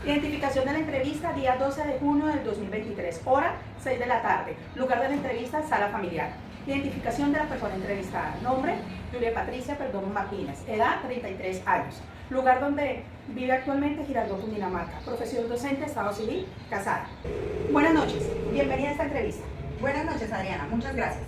Identificación de la entrevista, día 12 de junio del 2023, hora 6 de la tarde. Lugar de la entrevista, sala familiar. Identificación de la persona entrevistada. Nombre, Julia Patricia Perdomo Martínez. Edad, 33 años. Lugar donde vive actualmente, Girardot, Cundinamarca. Profesión docente, estado civil, casada. Buenas noches, bienvenida a esta entrevista. Buenas noches, Adriana, muchas gracias.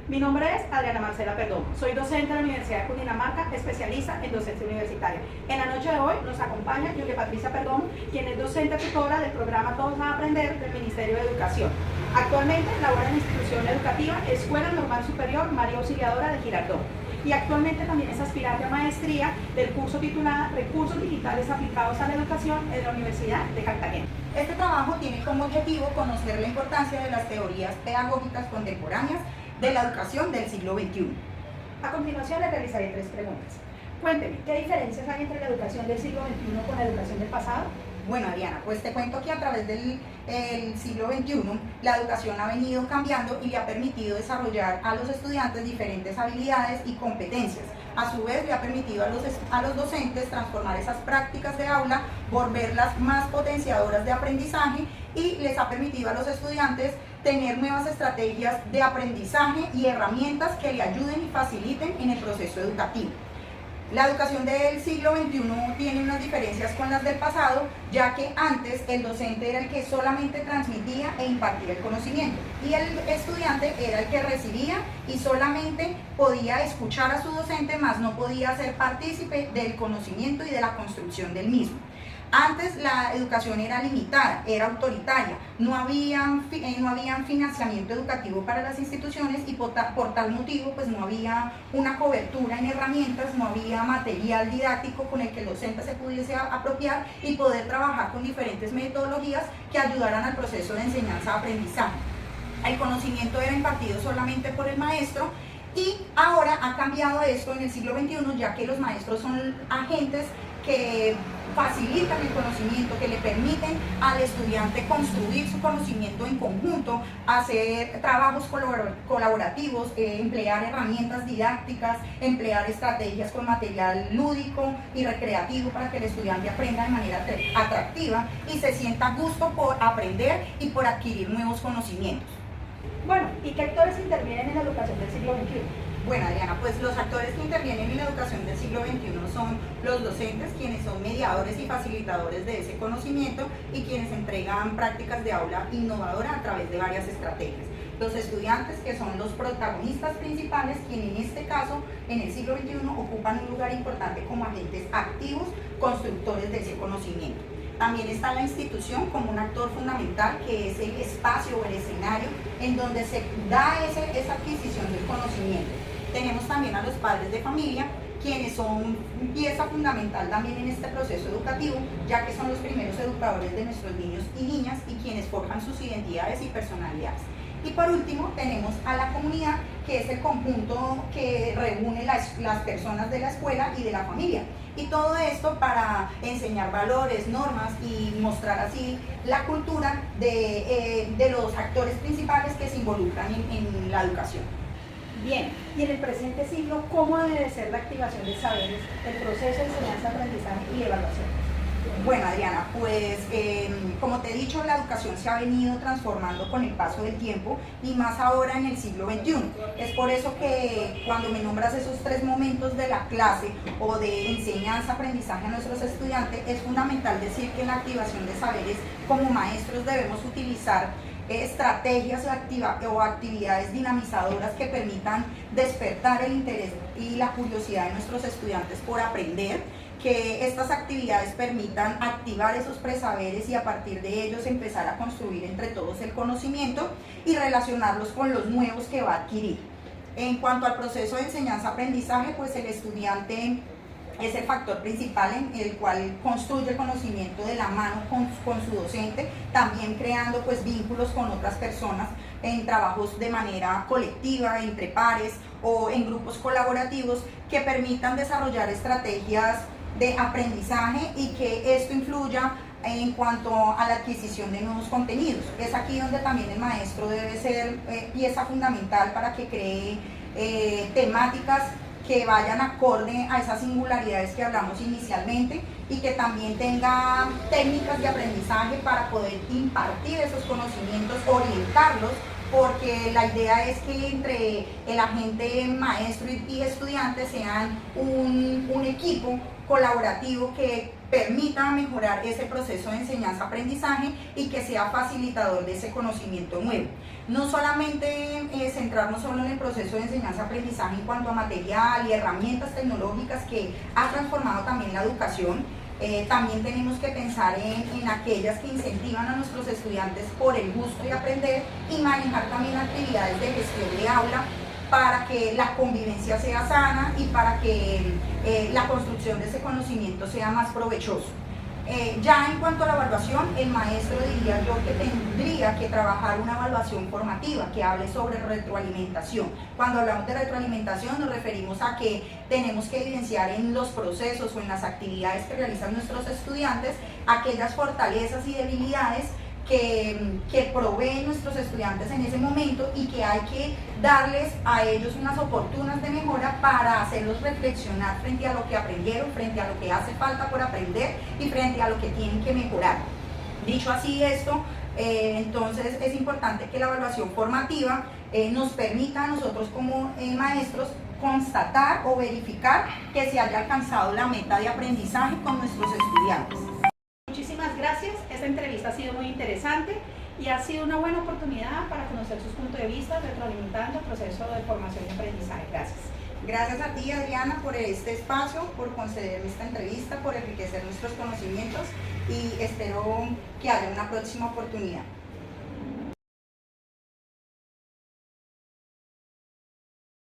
Mi nombre es Adriana Marcela Perdomo, soy docente de la Universidad de Cundinamarca, especialista en docencia universitaria. En la noche de hoy nos acompaña Julia Patricia Perdomo, quien es docente tutora del programa Todos a Aprender del Ministerio de Educación. Actualmente labora en la institución educativa Escuela Normal Superior María Auxiliadora de Girardot. Y actualmente también es aspirante a maestría del curso titulado Recursos Digitales Aplicados a la Educación en la Universidad de Cartagena. Este trabajo tiene como objetivo conocer la importancia de las teorías pedagógicas contemporáneas de la educación del siglo XXI. A continuación le realizaré 3 preguntas. Cuénteme, ¿qué diferencias hay entre la educación del siglo XXI con la educación del pasado? Bueno, Adriana, pues te cuento que a través del siglo XXI la educación ha venido cambiando y le ha permitido desarrollar a los estudiantes diferentes habilidades y competencias. A su vez le ha permitido a los docentes transformar esas prácticas de aula, volverlas más potenciadoras de aprendizaje y les ha permitido a los estudiantes tener nuevas estrategias de aprendizaje y herramientas que le ayuden y faciliten en el proceso educativo. La educación del siglo XXI tiene unas diferencias con las del pasado, ya que antes el docente era el que solamente transmitía e impartía el conocimiento y el estudiante era el que recibía y solamente podía escuchar a su docente, más no podía ser partícipe del conocimiento y de la construcción del mismo. Antes la educación era limitada, era autoritaria, no había financiamiento educativo para las instituciones y por tal motivo pues no había una cobertura en herramientas, no había material didáctico con el que el docente se pudiese apropiar y poder trabajar con diferentes metodologías que ayudaran al proceso de enseñanza-aprendizaje. El conocimiento era impartido solamente por el maestro y ahora ha cambiado esto en el siglo XXI, ya que los maestros son agentes que facilitan el conocimiento, que le permiten al estudiante construir su conocimiento en conjunto, hacer trabajos colaborativos, emplear herramientas didácticas, emplear estrategias con material lúdico y recreativo para que el estudiante aprenda de manera atractiva y se sienta a gusto por aprender y por adquirir nuevos conocimientos. Bueno, ¿y qué actores intervienen en la educación del siglo XXI? Bueno, Adriana, pues los actores que intervienen en la educación del siglo XXI son los docentes, quienes son mediadores y facilitadores de ese conocimiento y quienes entregan prácticas de aula innovadora a través de varias estrategias. Los estudiantes, que son los protagonistas principales, quienes en este caso, en el siglo XXI, ocupan un lugar importante como agentes activos, constructores de ese conocimiento. También está la institución como un actor fundamental, que es el espacio o el escenario en donde se da esa adquisición del conocimiento. Tenemos también a los padres de familia, quienes son pieza fundamental también en este proceso educativo, ya que son los primeros educadores de nuestros niños y niñas y quienes forjan sus identidades y personalidades. Y por último tenemos a la comunidad, que es el conjunto que reúne las personas de la escuela y de la familia. Y todo esto para enseñar valores, normas y mostrar así la cultura de los actores principales que se involucran en la educación. Bien, y en el presente siglo, ¿cómo debe ser la activación de saberes, el proceso de enseñanza, aprendizaje y evaluación? Bueno, Adriana, pues como te he dicho, la educación se ha venido transformando con el paso del tiempo y más ahora en el siglo XXI. Es por eso que cuando me nombras esos 3 momentos de la clase o de enseñanza, aprendizaje a nuestros estudiantes, es fundamental decir que en la activación de saberes como maestros debemos utilizar estrategias o actividades dinamizadoras que permitan despertar el interés y la curiosidad de nuestros estudiantes por aprender, que estas actividades permitan activar esos presaberes y a partir de ellos empezar a construir entre todos el conocimiento y relacionarlos con los nuevos que va a adquirir. En cuanto al proceso de enseñanza-aprendizaje, pues el estudiante es el factor principal en el cual construye el conocimiento de la mano con su docente, también creando pues vínculos con otras personas en trabajos de manera colectiva, entre pares o en grupos colaborativos que permitan desarrollar estrategias de aprendizaje y que esto influya en cuanto a la adquisición de nuevos contenidos. Es aquí donde también el maestro debe ser pieza fundamental para que cree temáticas que vayan acorde a esas singularidades que hablamos inicialmente y que también tenga técnicas de aprendizaje para poder impartir esos conocimientos, orientarlos, porque la idea es que entre el agente maestro y estudiante sean un equipo colaborativo que permita mejorar ese proceso de enseñanza-aprendizaje y que sea facilitador de ese conocimiento nuevo. No solamente centrarnos solo en el proceso de enseñanza-aprendizaje en cuanto a material y herramientas tecnológicas que ha transformado también la educación, también tenemos que pensar en aquellas que incentivan a nuestros estudiantes por el gusto de aprender y manejar también actividades de gestión de aula para que la convivencia sea sana y para que la construcción de ese conocimiento sea más provechoso. Ya en cuanto a la evaluación, el maestro diría yo que tendría que trabajar una evaluación formativa que hable sobre retroalimentación. Cuando hablamos de retroalimentación nos referimos a que tenemos que evidenciar en los procesos o en las actividades que realizan nuestros estudiantes aquellas fortalezas y debilidades que proveen nuestros estudiantes en ese momento y que hay que darles a ellos unas oportunas de mejora para hacerlos reflexionar frente a lo que aprendieron, frente a lo que hace falta por aprender y frente a lo que tienen que mejorar. Dicho así esto, entonces es importante que la evaluación formativa nos permita a nosotros como maestros constatar o verificar que se haya alcanzado la meta de aprendizaje con nuestros estudiantes. Muchísimas gracias, esta entrevista ha sido muy interesante y ha sido una buena oportunidad para conocer sus puntos de vista retroalimentando el proceso de formación y aprendizaje. Gracias. Gracias a ti, Adriana, por este espacio, por concederme esta entrevista, por enriquecer nuestros conocimientos y espero que haya una próxima oportunidad.